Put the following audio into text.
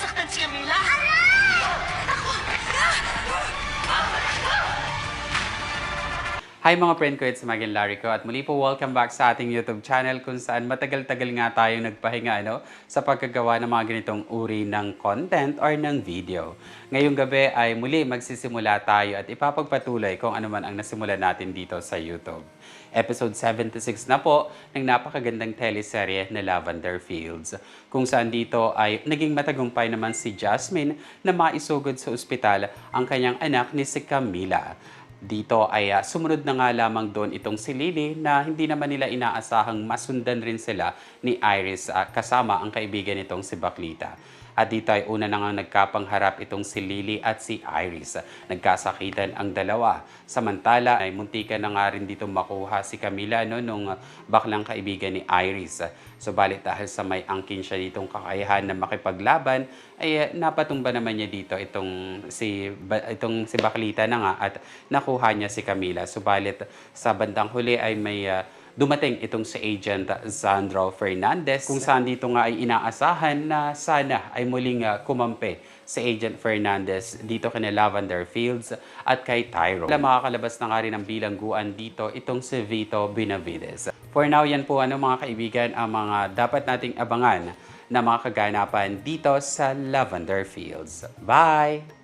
nasaktan si Camila? Hi mga friend ko, it's Magin Larry ko at muli po welcome back sa ating YouTube channel kung saan matagal-tagal nga tayong nagpahinga sa pagkagawa ng mga ganitong uri ng content or ng video. Ngayong gabi ay muli magsisimula tayo at ipapagpatuloy kung ano man ang nasimula natin dito sa YouTube. Episode 76 na po ng napakagandang teleserye na Lavender Fields kung saan dito ay naging matagumpay naman si Jasmine na maisugod sa ospital ang kanyang anak ni si Camila. Dito ay sumunod na nga lamang doon itong si Lily na hindi naman nila inaasahang masundan rin sila ni Iris kasama ang kaibigan nitong si Baklita. At dito ay una na nga nagkapangharap itong si Lily at si Iris. Nagkasakitan ang dalawa. Samantala ay muntikan na nga rin dito makuha si Camila nung baklang kaibigan ni Iris. Subalit dahil sa may angkin siya ditong kakayahan na makipaglaban, ay napatumba naman niya dito itong si Baklita na nga at nakuha niya si Camila. Subalit sa bandang huli ay may dumating itong si Agent Sandro Fernandez kung saan dito nga ay inaasahan na sana ay muling kumampi si Agent Fernandez dito kay Lavender Fields at kay Tyro. Makakalabas na nga rin ang bilangguan dito itong si Vito Benavides. For now, yan po mga kaibigan ang mga dapat nating abangan na mga kaganapan dito sa Lavender Fields. Bye!